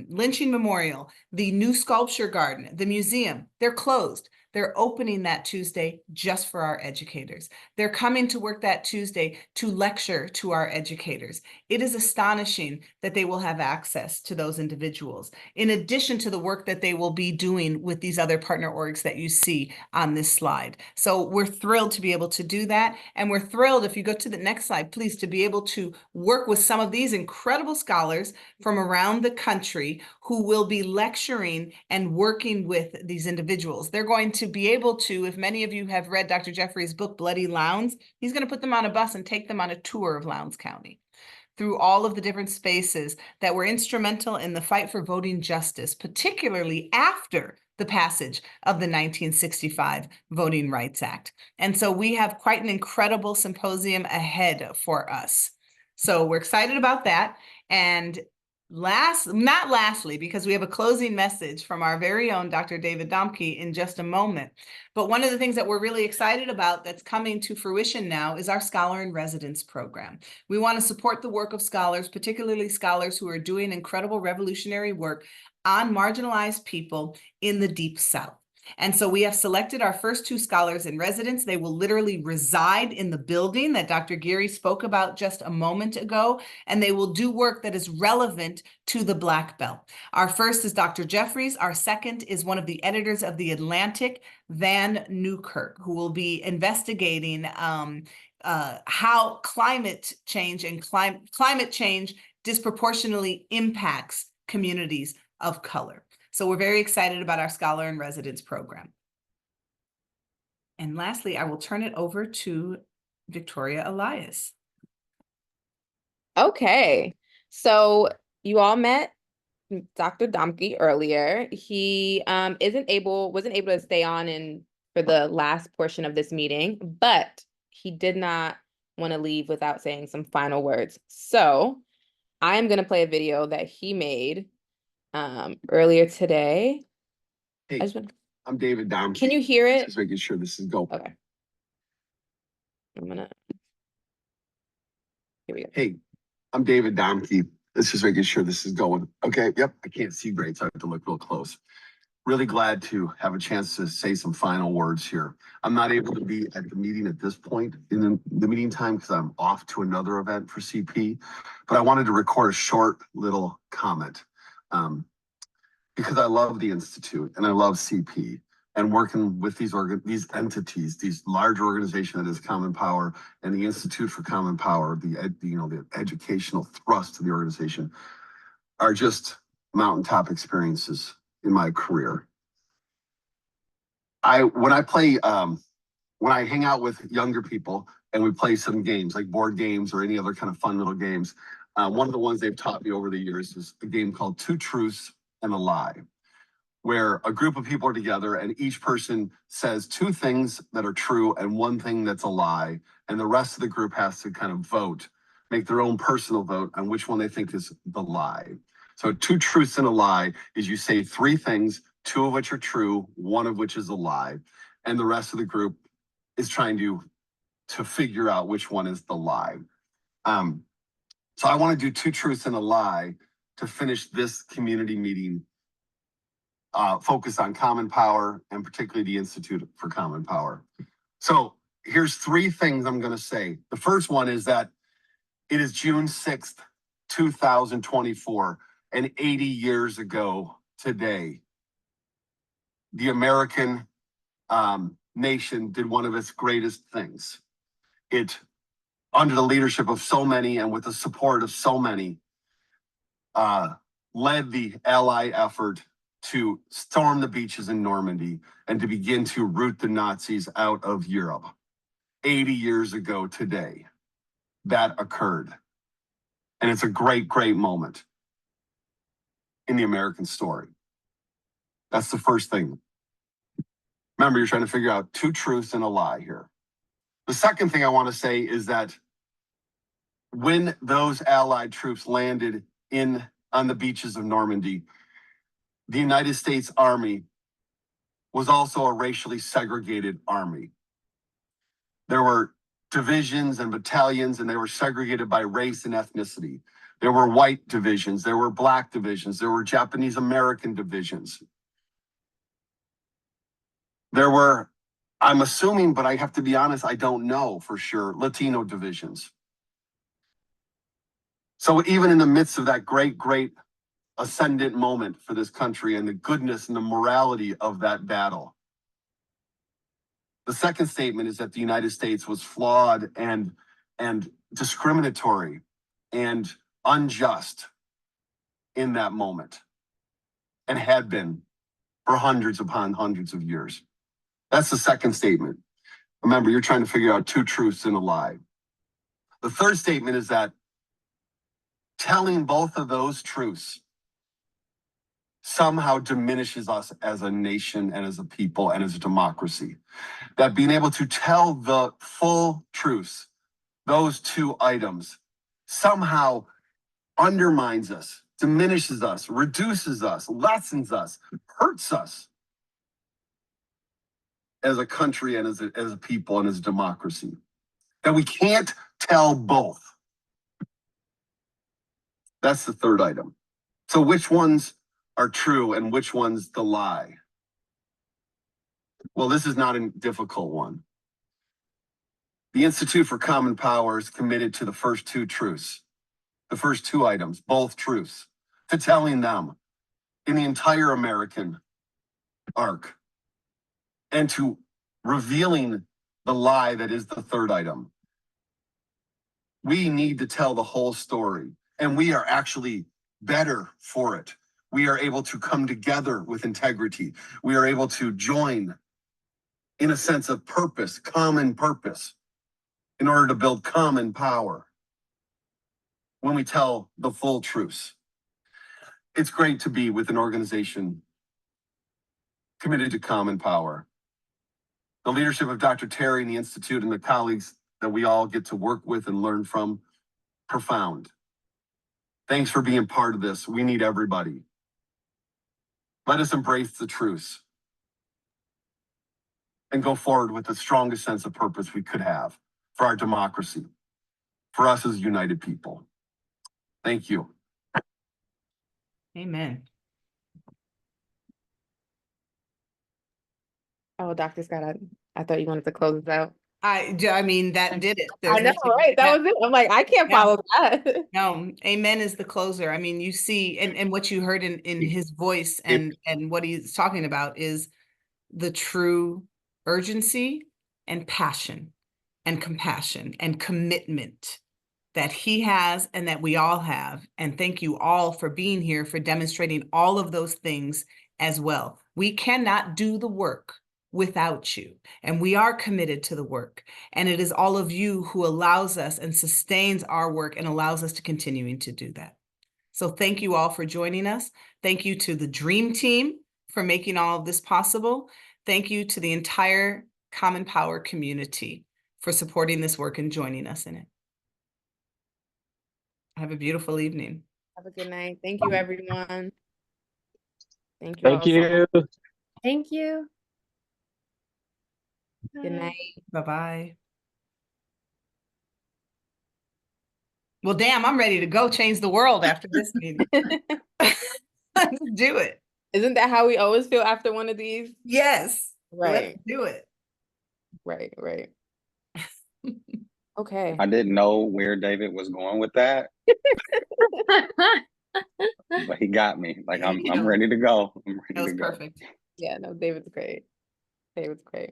lynching memorial, the new sculpture garden, the museum, they're closed. They're opening that Tuesday just for our educators. They're coming to work that Tuesday to lecture to our educators. It is astonishing that they will have access to those individuals, in addition to the work that they will be doing with these other partner orgs that you see on this slide. So we're thrilled to be able to do that. And we're thrilled, if you go to the next slide, please, to be able to work with some of these incredible scholars from around the country who will be lecturing and working with these individuals. They're going to be able to, if many of you have read Dr. Jeffrey's book, Bloody Lowndes, he's going to put them on a bus and take them on a tour of Lowndes County through all of the different spaces that were instrumental in the fight for voting justice, particularly after the passage of the 1965 Voting Rights Act. And so we have quite an incredible symposium ahead for us. So we're excited about that. And not lastly, because we have a closing message from our very own Dr. David Domke in just a moment. But one of the things that we're really excited about that's coming to fruition now is our Scholar in Residence program. We want to support the work of scholars, particularly scholars who are doing incredible revolutionary work on marginalized people in the Deep South. And so we have selected our first 2 scholars in residence. They will literally reside in the building that Dr. Geary spoke about just a moment ago, and they will do work that is relevant to the Black Belt. Our first is Dr. Jeffries. Our second is one of the editors of The Atlantic, Van Newkirk, who will be investigating how climate change and climate change disproportionately impacts communities of color. So we're very excited about our Scholar in Residence program. And lastly, I will turn it over to Victoria Elias. Okay, so you all met Dr. Domke earlier. He wasn't able to stay on for the last portion of this meeting, but he did not want to leave without saying some final words. So I'm gonna play a video that he made earlier today. Hey, I'm David Domke. Can you hear it? Just making sure this is going. Okay. Here we go. Hey, I'm David Domke. Let's just making sure this is going. Okay, yep, I can't see great, so I have to look real close. Really glad to have a chance to say some final words here. I'm not able to be at the meeting at this point in the meeting time because I'm off to another event for CP, but I wanted to record a short little comment. Because I love the Institute and I love CP and working with these entities, these large organizations that is Common Power and the Institute for Common Power, the educational thrust of the organization are just mountaintop experiences in my career. When I hang out with younger people and we play some games like board games or any other kind of fun little games, one of the ones they've taught me over the years is a game called 2 Truths and a Lie, where a group of people are together and each person says 2 things that are true and 1 thing that's a lie. And the rest of the group has to kind of vote, make their own personal vote on which one they think is the lie. So 2 truths and a lie is you say 3 things, 2 of which are true, 1 of which is a lie. And the rest of the group is trying to figure out which one is the lie. So I want to do 2 truths and a lie to finish this community meeting focused on Common Power and particularly the Institute for Common Power. So here's 3 things I'm going to say. The first one is that it is June 6th, 2024, and 80 years ago today, the American nation did one of its greatest things. It, under the leadership of so many and with the support of so many, led the Ally effort to storm the beaches in Normandy and to begin to root the Nazis out of Europe. 80 years ago today, that occurred. And it's a great, great moment in the American story. That's the first thing. Remember, you're trying to figure out two truths and a lie here. The second thing I want to say is that when those Allied troops landed on the beaches of Normandy, the United States Army was also a racially segregated army. There were divisions and battalions, and they were segregated by race and ethnicity. There were white divisions, there were black divisions, there were Japanese American divisions. There were, I'm assuming, but I have to be honest, I don't know for sure, Latino divisions. So even in the midst of that great, great ascendant moment for this country and the goodness and the morality of that battle, the second statement is that the United States was flawed and discriminatory and unjust in that moment, and had been for hundreds upon hundreds of years. That's the second statement. Remember, you're trying to figure out two truths and a lie. The third statement is that telling both of those truths somehow diminishes us as a nation and as a people and as a democracy. That being able to tell the full truths, those two items, somehow undermines us, diminishes us, reduces us, lessens us, hurts us as a country and as a people and as a democracy. That we can't tell both. That's the third item. So which ones are true and which one's the lie? Well, this is not a difficult one. The Institute for Common Power is committed to the first two truths, the first two items, both truths, to telling them in the entire American arc, and to revealing the lie that is the third item. We need to tell the whole story, and we are actually better for it. We are able to come together with integrity. We are able to join in a sense of purpose, common purpose, in order to build common power when we tell the full truths. It's great to be with an organization committed to common power. The leadership of Dr. Terry and the Institute and the colleagues that we all get to work with and learn from, profound. Thanks for being part of this. We need everybody. Let us embrace the truths and go forward with the strongest sense of purpose we could have for our democracy, for us as a united people. Thank you. Amen. Oh, Dr. Scott, I thought you wanted to close us out. I mean, that did it. I know, right? That was it. I'm like, I can't follow that. No, amen is the closer. I mean, you see, and what you heard in his voice and what he's talking about is the true urgency and passion and compassion and commitment that he has and that we all have. And thank you all for being here, for demonstrating all of those things as well. We cannot do the work without you, and we are committed to the work. And it is all of you who allows us and sustains our work and allows us to continuing to do that. So thank you all for joining us. Thank you to the Dream Team for making all of this possible. Thank you to the entire Common Power community for supporting this work and joining us in it. Have a beautiful evening. Have a good night. Thank you, everyone. Thank you. Thank all so you. much. Thank you. Good night. Bye-bye. Well, damn, I'm ready to go change the world after this meeting. Let's do it. Isn't that how we always feel after one of these? Yes. Right. Let's do it. Right. Okay. I didn't know where David was going with that, but he got me. Like I'm ready to go. I'm ready That was to go. perfect. Yeah, no, David's great. It was great.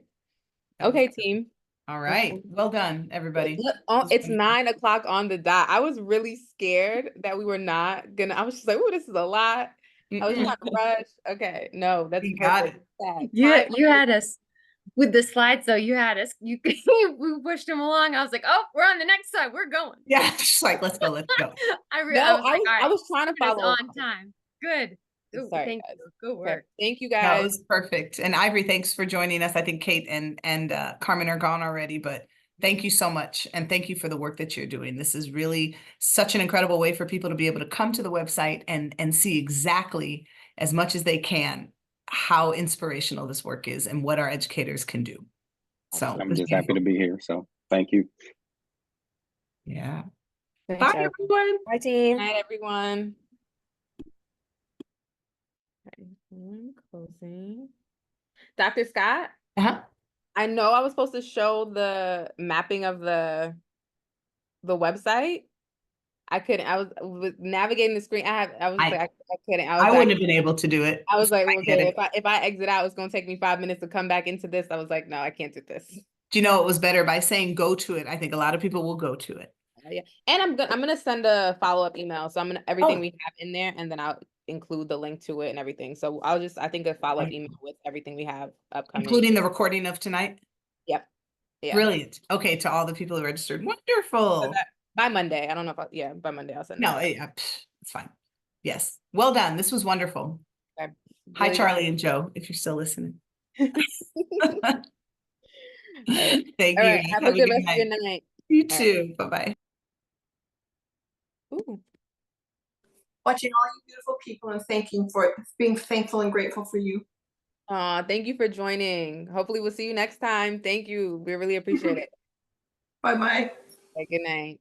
Okay, team. All right. Well done, everybody. Look, it's 9 o'clock on the dot. I was really scared that we were not gonna. I was just like, "Oh, this is a lot." I was trying to rush. Okay, no, that's You got perfect. it. You had us with the slides though. You had us. We pushed them along. I was like, oh, we're on the next slide. We're going. Yeah, just like let's go. No, I was like, all right, I was trying to it's follow on time. Good. Ooh, Sorry, thank guys. you. Good Okay, work. thank you, That guys. was perfect. And Ivory, thanks for joining us. I think Kate and Carmen are gone already, but thank you so much. And thank you for the work that you're doing. This is really such an incredible way for people to be able to come to the website and see exactly as much as they can how inspirational this work is and what our educators can do. So I'm just happy to be here. So thank you. yeah. Thanks, Bye, everyone. everyone. Bye, team. Good night, everyone. Okay, closing. Dr. Scott, Uh-huh. I know I was supposed to show the mapping of the website. I couldn't. I was navigating the screen. I was like, I couldn't. I wouldn't have been able to do it. I was like, I get okay, it. if I exit out, it's gonna take me 5 minutes to come back into this. I was like, no, I can't do this. Do you know it was better by saying go to it? I think a lot of people will go to it. Yeah, and I'm gonna send a follow-up email. So I'm gonna everything Oh. we have in there, and then I'll include the link to it and everything. So I think a follow-up email with everything we have upcoming, including the recording of tonight. Yep. Yeah. Brilliant. Okay, to all the people who registered. Wonderful. By Monday. I don't know if by Monday I'll send No, it. it's fine. Yes. Well done. This was wonderful. Okay. Hi, Really Charlie and Joe, if you're still listening. All right. Thank All you. right. Have a good rest of your night. You All too. right. Bye-bye. Ooh. Watching all you beautiful people and being thankful and grateful for you. Thank you for joining. Hopefully we'll see you next time. Thank you. We really appreciate it. Bye-bye. Okay, good night.